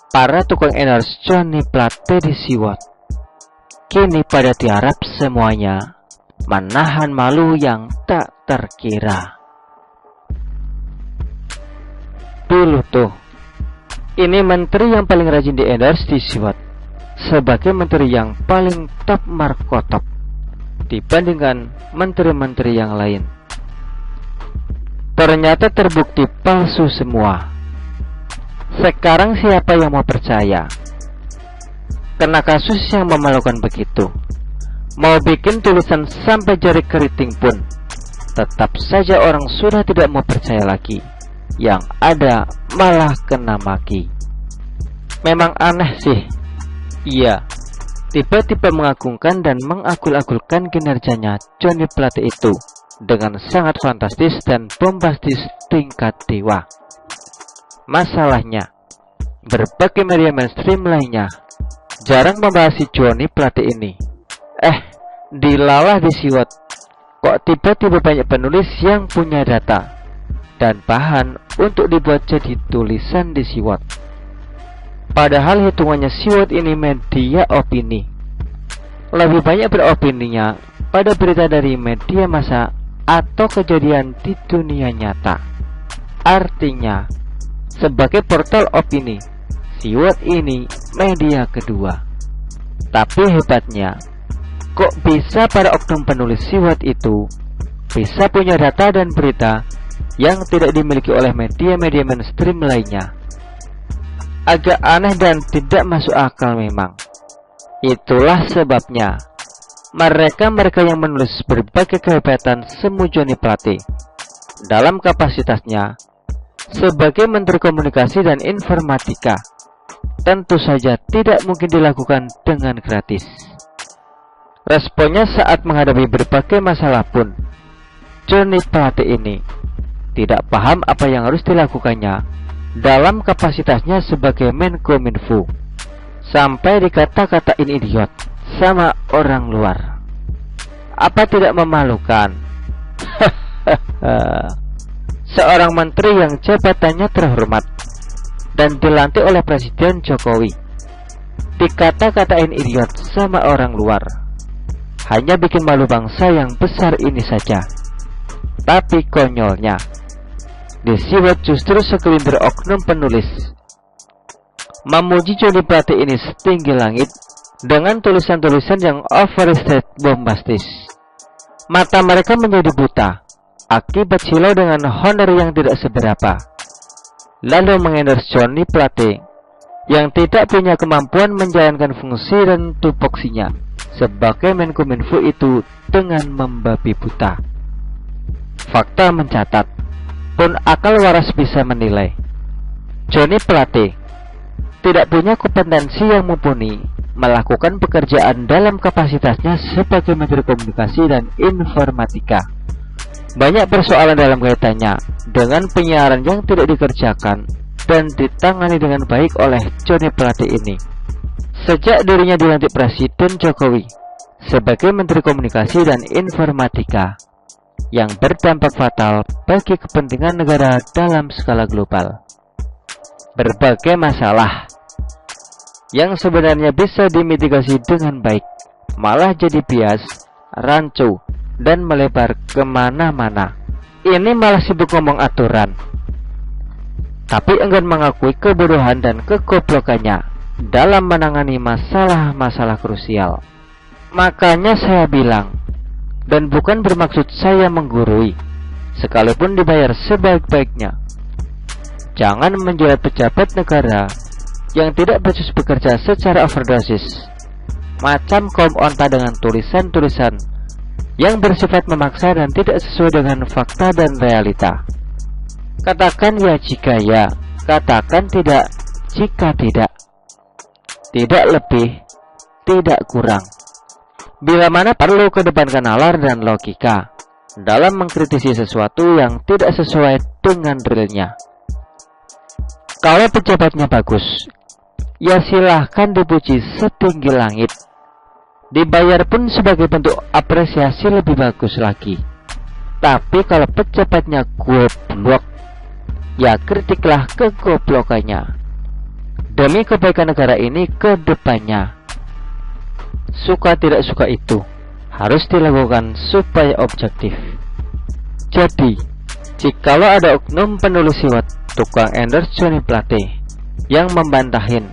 Para tukang endorse Johnny Plate disiwot. Kini pada tiarap semuanya menahan malu yang tak terkira. Dulu tuh, ini menteri yang paling rajin di endorse disiwot sebagai menteri yang paling top markotop dibandingkan menteri-menteri yang lain. Ternyata terbukti palsu semua. Sekarang siapa yang mau percaya? Kena kasus yang memalukan begitu. Mau bikin tulisan sampai jari keriting pun tetap saja orang sudah tidak mau percaya lagi. Yang ada malah kena maki. Memang aneh sih. Iya, tiba-tiba mengagungkan dan mengagul-agulkan kinerjanya Johnny Plate itu dengan sangat fantastis dan bombastis tingkat dewa. Masalahnya, berbagai media mainstream lainnya jarang membahas si Johnny Plate ini. Dilalah disiwot. Kok tiba-tiba banyak penulis yang punya data dan bahan untuk dibuat jadi tulisan disiwot. Padahal hitungannya siwot ini media opini. Lebih banyak beropininya pada berita dari media massa atau kejadian di dunia nyata. Artinya, sebagai portal opini, siwot ini media kedua. Tapi hebatnya, kok bisa para oknum penulis siwot itu bisa punya data dan berita yang tidak dimiliki oleh media-media mainstream lainnya? Agak aneh dan tidak masuk akal memang. Itulah sebabnya mereka yang menulis berbagai kehebatan semu Johnny Plate dalam kapasitasnya sebagai Menteri Komunikasi dan Informatika tentu saja tidak mungkin dilakukan dengan gratis. Responnya saat menghadapi berbagai masalah pun, Johnny Plate ini tidak paham apa yang harus dilakukannya dalam kapasitasnya sebagai Menkominfo, sampai dikata-katain idiot sama orang luar. Apa tidak memalukan? Seorang menteri yang jabatannya terhormat dan dilantik oleh Presiden Jokowi dikata-katain idiot sama orang luar. Hanya bikin malu bangsa yang besar ini saja. Tapi konyolnya, disiwot justru segelintir oknum penulis memuji Johnny Plate ini setinggi langit dengan tulisan-tulisan yang overstated bombastis. Mata mereka menjadi buta akibat silau dengan honor yang tidak seberapa, lalu mengendorse Johnny Plate yang tidak punya kemampuan menjalankan fungsi dan tupoksinya sebagai Menkominfo itu dengan membabi buta. Fakta mencatat, pun akal waras bisa menilai, Johnny Plate tidak punya kompetensi yang mumpuni melakukan pekerjaan dalam kapasitasnya sebagai Menteri Komunikasi dan Informatika. Banyak persoalan dalam kaitannya dengan penyiaran yang tidak dikerjakan dan ditangani dengan baik oleh Johnny Plate ini sejak dirinya dilantik Presiden Jokowi sebagai Menteri Komunikasi dan Informatika, yang berdampak fatal bagi kepentingan negara dalam skala global. Berbagai masalah yang sebenarnya bisa dimitigasi dengan baik malah jadi bias, rancu, dan melebar kemana-mana. Ini malah sibuk ngomong aturan, tapi enggan mengakui kebodohan dan kegoblokannya dalam menangani masalah-masalah krusial. Makanya saya bilang, dan bukan bermaksud saya menggurui, sekalipun dibayar sebaik-baiknya, jangan menjilat pejabat negara yang tidak becus bekerja secara overdosis, macam kaum onta dengan tulisan-tulisan yang bersifat memaksa dan tidak sesuai dengan fakta dan realita. Katakan ya jika ya, katakan tidak jika tidak. Tidak lebih, tidak kurang. Bila mana perlu kedepankan nalar dan logika dalam mengkritisi sesuatu yang tidak sesuai dengan realnya. Kalau pejabatnya bagus, ya silahkan dipuji setinggi langit. Dibayar pun sebagai bentuk apresiasi lebih bagus lagi. Tapi kalau pejabatnya goblok, ya kritiklah kegoblokannya. Demi kebaikan negara ini ke depannya. Suka tidak suka itu harus dilakukan supaya objektif. Jadi, jikalau ada oknum penulis siwat tukang endorse Johnny Plate yang membantahin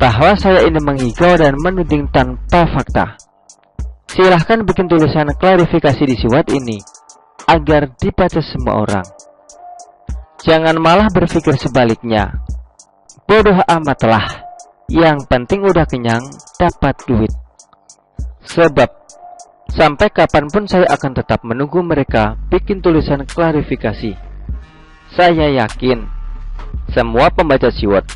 bahwa saya ini mengigau dan menuding tanpa fakta, silahkan bikin tulisan klarifikasi di siwat ini agar dibaca semua orang. Jangan malah berpikir sebaliknya. Bodoh amatlah, yang penting udah kenyang, dapat duit. Sebab sampai kapanpun saya akan tetap menunggu mereka bikin tulisan klarifikasi. Saya yakin semua pembaca siwat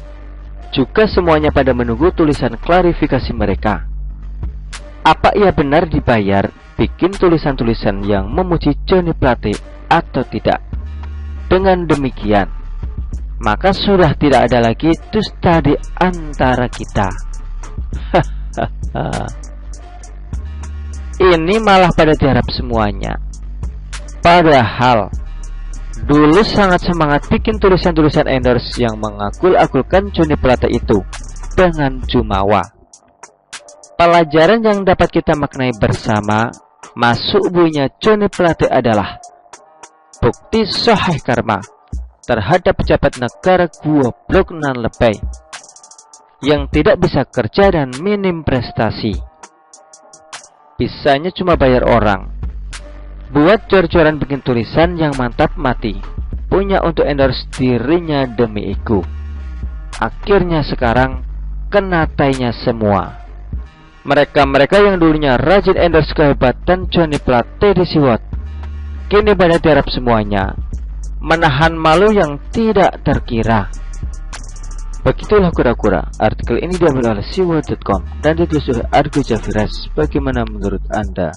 juga semuanya pada menunggu tulisan klarifikasi mereka. Apa ia benar dibayar bikin tulisan-tulisan yang memuji Johnny Plate atau tidak? Dengan demikian, maka sudah tidak ada lagi dusta di antara kita. Ini malah pada diharap semuanya. Padahal dulu sangat semangat bikin tulisan-tulisan endorse yang mengagul-agulkan Johnny Plate itu dengan jumawa. Pelajaran yang dapat kita maknai bersama, masuk buinya Johnny Plate adalah bukti sahih karma terhadap pejabat negara goblok nan lebay yang tidak bisa kerja dan minim prestasi. Bisanya cuma bayar orang, buat jor-joran bikin tulisan yang mantap mati, punya untuk endorse dirinya demi ego. Akhirnya sekarang kena tainya semua. Mereka-mereka yang dulunya rajin endorse kehebatan Johnny Plate di siwat, kini pada diharap semuanya menahan malu yang tidak terkira. Begitulah kura-kura. Artikel ini diambil oleh siwat.com dan ditulis oleh Argo Javiras. Bagaimana menurut Anda?